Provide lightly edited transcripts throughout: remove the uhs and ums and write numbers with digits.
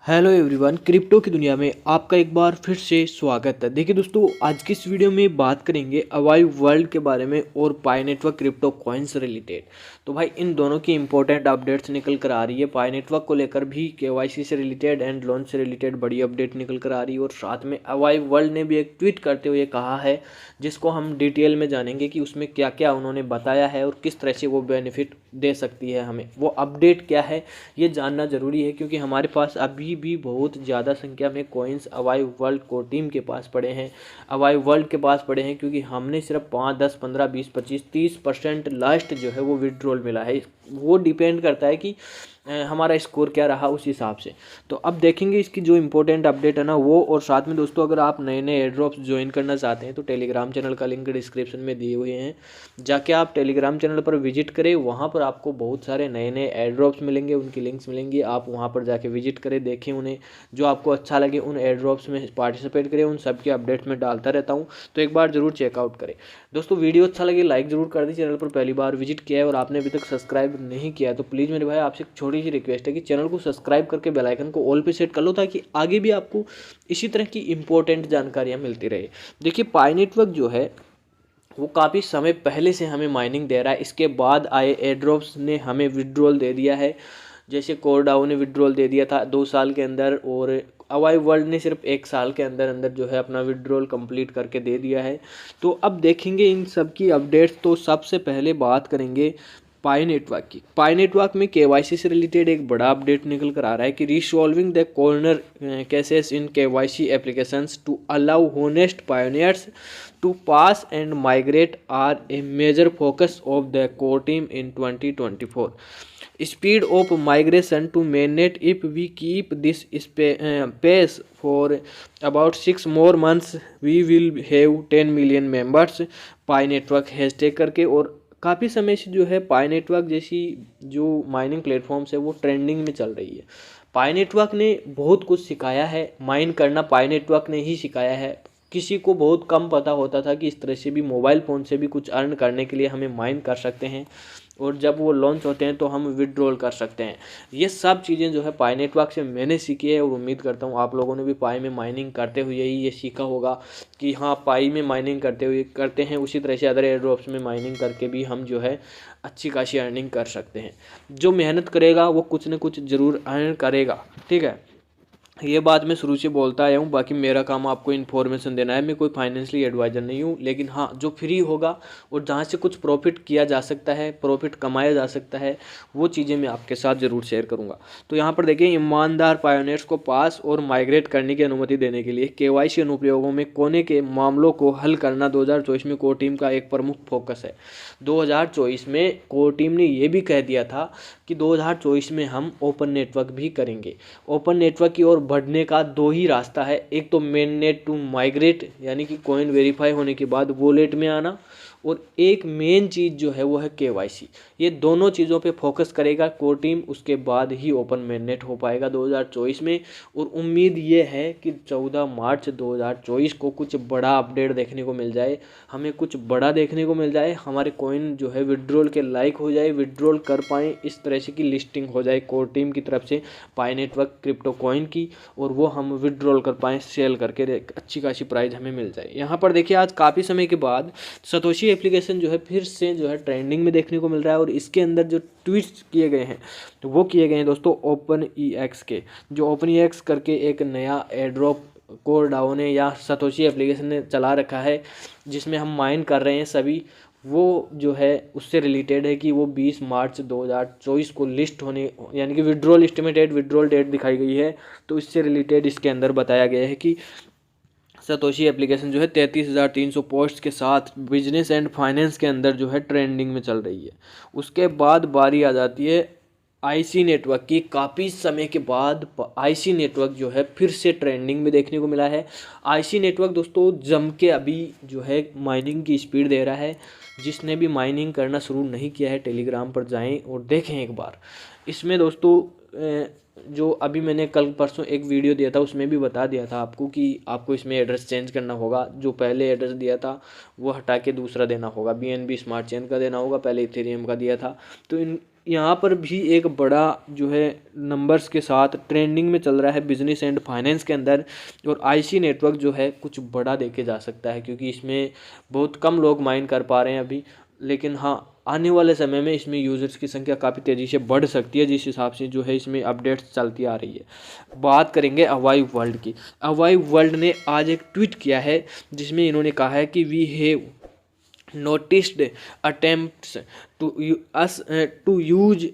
Hello everyone, crypto की दुनिया में आपका एक बार फिर से स्वागत है। देखिए दोस्तों, आज की इस वीडियो में बात करेंगे अवाई वर्ल्ड के बारे में और पाई नेटवर्क क्रिप्टो कॉइन से रिलेटेड। तो भाई इन दोनों की इंपॉर्टेंट अपडेट्स निकल कर आ रही है। पाई नेटवर्क को लेकर भी केवाईसी से रिलेटेड एंड लोन से रिलेटेड बड़ी अपडेट निकल कर आ रही है और साथ में अवाई वर्ल्ड ने भी एक ट्वीट करते हुए कहा है, जिसको हम डिटेल में जानेंगे कि उसमें क्या क्या उन्होंने बताया है और किस तरह से वो बेनिफिट दे सकती है हमें। वो अपडेट क्या है ये जानना ज़रूरी है, क्योंकि हमारे पास अभी भी बहुत ज़्यादा संख्या में कॉइन्स अवाई वर्ल्ड को टीम के पास पड़े हैं, अवाई वर्ल्ड के पास पड़े हैं, क्योंकि हमने सिर्फ 5, 10, 15, 20, 25, 30% लास्ट जो है वो विड्रॉल मिला है। वो डिपेंड करता है कि हमारा स्कोर क्या रहा उस हिसाब से। तो अब देखेंगे इसकी जो इम्पोर्टेंट अपडेट है ना वो। और साथ में दोस्तों, अगर आप नए नए एयर ड्रॉप्स ज्वाइन करना चाहते हैं तो टेलीग्राम चैनल का लिंक डिस्क्रिप्शन में दिए हुए हैं, जाके आप टेलीग्राम चैनल पर विजिट करें। वहाँ पर आपको बहुत सारे नए नए एयर ड्रॉप्स मिलेंगे, उनकी लिंक्स मिलेंगी। आप वहाँ पर जाके विजिट करें, देखें उन्हें, जो आपको अच्छा लगे उन एयर ड्रॉप्स में पार्टिसिपेट करें। उन सब के अपडेट्स में डालता रहता हूँ, तो एक बार जरूर चेकआउट करें। दोस्तों वीडियो अच्छा लगे लाइक जरूर कर दें। चैनल पर पहली बार विजिट किया है और आपने अभी तक सब्सक्राइब नहीं किया है तो प्लीज़ मेरे भाई आपसे एक छोटी सी रिक्वेस्ट है कि चैनल को सब्सक्राइब करके बेल आइकन को ऑल पे सेट कर लो, ताकि आगे भी आपको इसी तरह की इंपॉर्टेंट जानकारियाँ मिलती रहे। देखिए पाई नेटवर्क जो है वो काफ़ी समय पहले से हमें माइनिंग दे रहा है। इसके बाद आए एयरड्रॉप्स ने हमें विड्रॉल दे दिया है। जैसे कोरडाओ ने विड्रॉल दे दिया था 2 साल के अंदर, और अवाई वर्ल्ड ने सिर्फ 1 साल के अंदर अंदर जो है अपना विड्रॉल कंप्लीट करके दे दिया है। तो अब देखेंगे इन सब की अपडेट्स। तो सबसे पहले बात करेंगे पाई नेटवर्क की। पाई नेटवर्क में केवाईसी से रिलेटेड एक बड़ा अपडेट निकल कर आ रहा है कि resolving the corner cases in KYC applications to allow honest pioneers to pass and migrate are a major focus of the core team in 2024. Speed of migration to mainnet, if we keep this pace for about 6 more months, we will have 10 million members. Pi network hashtag करके। और काफ़ी समय से जो है पाई network जैसी जो mining platforms है वो ट्रेंडिंग में चल रही है। पाई नेटवर्क ने बहुत कुछ सिखाया है, माइन करना पाई नेटवर्क ने ही सिखाया है। किसी को बहुत कम पता होता था कि इस तरह से भी मोबाइल फ़ोन से भी कुछ अर्न करने के लिए हमें माइन कर सकते हैं, और जब वो लॉन्च होते हैं तो हम विड्रॉल कर सकते हैं। ये सब चीज़ें जो है पाई नेटवर्क से मैंने सीखी है, और उम्मीद करता हूँ आप लोगों ने भी पाई में माइनिंग करते हुए ही ये सीखा होगा कि हाँ, पाई में माइनिंग करते हैं उसी तरह से अदर एयरड्रॉप्स में माइनिंग करके भी हम जो है अच्छी खासी अर्निंग कर सकते हैं। जो मेहनत करेगा वो कुछ न कुछ ज़रूर अर्न करेगा, ठीक है। ये बात मैं शुरू से बोलता आया हूँ। बाकी मेरा काम आपको इन्फॉर्मेशन देना है, मैं कोई फाइनेंशियली एडवाइज़र नहीं हूँ। लेकिन हाँ, जो फ्री होगा और जहाँ से कुछ प्रॉफिट किया जा सकता है, प्रॉफिट कमाया जा सकता है, वो चीज़ें मैं आपके साथ ज़रूर शेयर करूँगा। तो यहाँ पर देखिए, ईमानदार पायोनियर्स को पास और माइग्रेट करने की अनुमति देने के लिए केवाईसी अनुप्रयोगों में कोने के मामलों को हल करना 2024 में कोर टीम का एक प्रमुख फोकस है। 2024 में कोर टीम ने ये भी कह दिया था कि 2024 में हम ओपन नेटवर्क भी करेंगे। ओपन नेटवर्क की ओर बढ़ने का 2 ही रास्ता है, एक तो मेन नेट टू माइग्रेट, यानी कि कॉइन वेरीफाई होने के बाद वॉलेट में आना, और एक मेन चीज़ जो है वो है केवाईसी। ये दोनों चीज़ों पे फोकस करेगा कोर टीम, उसके बाद ही ओपन मेन नेट हो पाएगा 2024 में। और उम्मीद ये है कि 14 मार्च 2024 को कुछ बड़ा अपडेट देखने को मिल जाए, हमें कुछ बड़ा देखने को मिल जाए, हमारे कॉइन जो है विड्रॉल के लायक हो जाए, विड्रॉल कर पाएँ, इस तरह से की लिस्टिंग हो जाए कोर टीम की तरफ से पाई नेटवर्क क्रिप्टो कॉइन की, और वो हम विड्रॉल कर पाएँ सेल करके, अच्छी खासी प्राइस हमें मिल जाए। यहाँ पर देखिए, आज काफ़ी समय के बाद सतोशी एप्लीकेशन जो है फिर से जो है ट्रेंडिंग में देखने को मिल रहा है, और इसके अंदर जो ट्वीट्स किए गए हैं तो वो किए गए हैं दोस्तों ओपन ई एक्स के। जो ओपन ई एक्स करके एक नया एयरड्रॉप कोरडाओ ने या सतोशी एप्लीकेशन ने चला रखा है, जिसमें हम माइन कर रहे हैं सभी, वो जो है उससे रिलेटेड है कि वो 20 मार्च 2024 को लिस्ट होने, यानी कि विड्रॉल एस्टिमेटेड विड्रॉल डेट दिखाई गई है। तो इससे रिलेटेड इसके अंदर बताया गया है कि सतोशी एप्लीकेशन जो है 33,300 पोस्ट के साथ बिजनेस एंड फाइनेंस के अंदर जो है ट्रेंडिंग में चल रही है। उसके बाद बारी आ जाती है आईसी नेटवर्क की। काफ़ी समय के बाद आईसी नेटवर्क जो है फिर से ट्रेंडिंग में देखने को मिला है। आईसी नेटवर्क दोस्तों जम के अभी जो है माइनिंग की स्पीड दे रहा है। जिसने भी माइनिंग करना शुरू नहीं किया है टेलीग्राम पर जाएं और देखें एक बार। इसमें दोस्तों जो अभी मैंने कल परसों एक वीडियो दिया था उसमें भी बता दिया था आपको कि आपको इसमें एड्रेस चेंज करना होगा। जो पहले एड्रेस दिया था वो हटा के दूसरा देना होगा, BNB स्मार्ट चेन का देना होगा, पहले इथेरियम का दिया था। तो इन यहाँ पर भी एक बड़ा जो है नंबर्स के साथ ट्रेंडिंग में चल रहा है बिजनेस एंड फाइनेंस के अंदर। और आईसी नेटवर्क जो है कुछ बड़ा देखे जा सकता है, क्योंकि इसमें बहुत कम लोग माइन कर पा रहे हैं अभी, लेकिन हाँ आने वाले समय में इसमें यूज़र्स की संख्या काफ़ी तेज़ी से बढ़ सकती है, जिस हिसाब से जो है इसमें अपडेट्स चलती आ रही है। बात करेंगे अवाई वर्ल्ड की। अवाई वर्ल्ड ने आज एक ट्वीट किया है जिसमें इन्होंने कहा है कि we have noticed attempts to use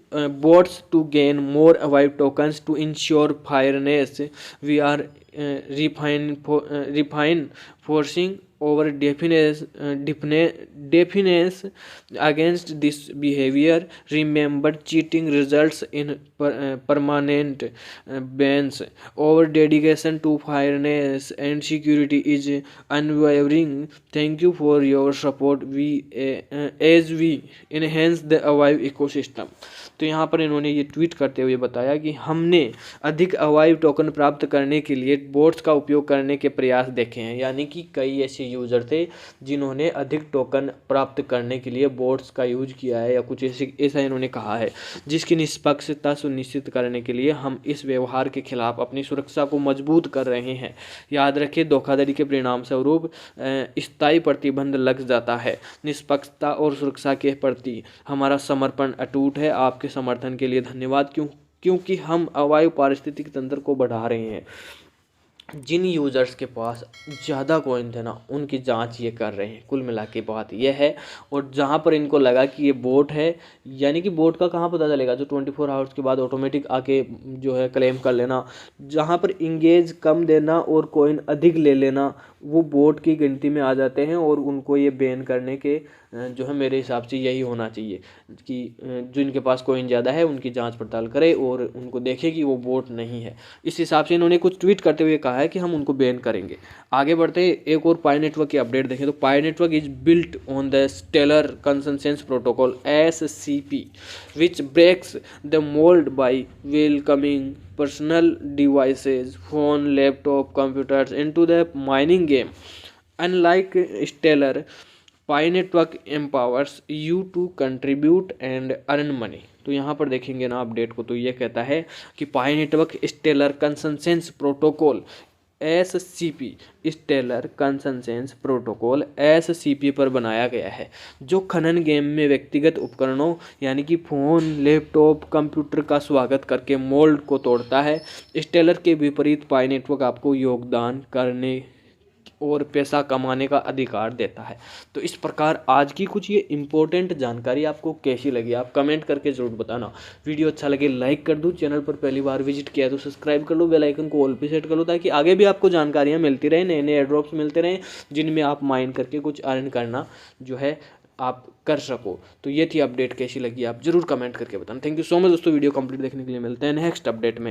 bots to gain more Avive tokens to ensure fairness. We are refine forcing over defense against this behavior. Remember, cheating results in permanent bans. Our dedication to fairness and security is unwavering. Thank you for your support as we enhance the Avive ecosystem. तो यहाँ पर इन्होंने ये tweet करते हुए बताया कि हमने अधिक अवाइव टोकन प्राप्त करने के लिए बोट्स का उपयोग करने के प्रयास देखे हैं। यानी कि कई ऐसे यूज़र थे जिन्होंने अधिक टोकन प्राप्त करने के लिए बोट्स का यूज किया है या कुछ ऐसा इन्होंने कहा है, जिसकी निष्पक्षता सुनिश्चित करने के लिए हम इस व्यवहार के खिलाफ अपनी सुरक्षा को मजबूत कर रहे हैं। याद रखें, धोखाधड़ी के परिणाम स्वरूप स्थायी प्रतिबंध लग जाता है। निष्पक्षता और सुरक्षा के प्रति हमारा समर्पण अटूट है। आपके समर्थन के लिए धन्यवाद। क्योंकि हम अवायु पारिस्थितिक तंत्र को बढ़ा रहे हैं। जिन यूज़र्स के पास ज़्यादा कॉइन थे ना, उनकी जांच ये कर रहे हैं। कुल मिला के बात ये है। और जहाँ पर इनको लगा कि ये बोट है, यानी कि बोट का कहाँ पता चलेगा, जो 24 आवर्स के बाद ऑटोमेटिक आके जो है क्लेम कर लेना, जहाँ पर इंगेज कम देना और कॉइन अधिक ले लेना, वो बोट की गिनती में आ जाते हैं। और उनको ये बैन करने के जो है मेरे हिसाब से यही होना चाहिए कि जिनके पास कॉइन ज़्यादा है उनकी जांच पड़ताल करे और उनको देखे कि वो बोट नहीं है। इस हिसाब से इन्होंने कुछ ट्वीट करते हुए कहा है कि हम उनको बैन करेंगे। आगे बढ़ते हैं, एक और पाई नेटवर्क की अपडेट देखें तो Pi Network is built on the Stellar Consensus Protocol SCP which breaks the mould by welcoming personal devices, phone, laptop, computers into the mining game. Unlike Stellar, Pi Network empowers you to contribute and earn money. तो यहाँ पर देखेंगे ना update को, तो ये कहता है कि Pi Network Stellar Consensus Protocol SCP Stellar Consensus Protocol SCP पर बनाया गया है, जो खनन गेम में व्यक्तिगत उपकरणों यानी कि फ़ोन, लैपटॉप, कंप्यूटर का स्वागत करके मोल्ड को तोड़ता है। स्टेलर के विपरीत पाई नेटवर्क आपको योगदान करने और पैसा कमाने का अधिकार देता है। तो इस प्रकार आज की कुछ ये इम्पोर्टेंट जानकारी आपको कैसी लगी, आप कमेंट करके ज़रूर बताना। वीडियो अच्छा लगे लाइक कर दो, चैनल पर पहली बार विजिट किया है तो सब्सक्राइब कर लो, बेल आइकन को ऑल पे सेट कर लो, ताकि आगे भी आपको जानकारियाँ मिलती रहें, नए नए एयरड्रॉप्स मिलते रहें जिनमें आप माइन करके कुछ अर्न करना जो है आप कर सको। तो ये थी अपडेट, कैसी लगी आप जरूर कमेंट करके बताना। थैंक यू सो मच दोस्तों, वीडियो कंप्लीट देखने के लिए। मिलते हैं नेक्स्ट अपडेट में।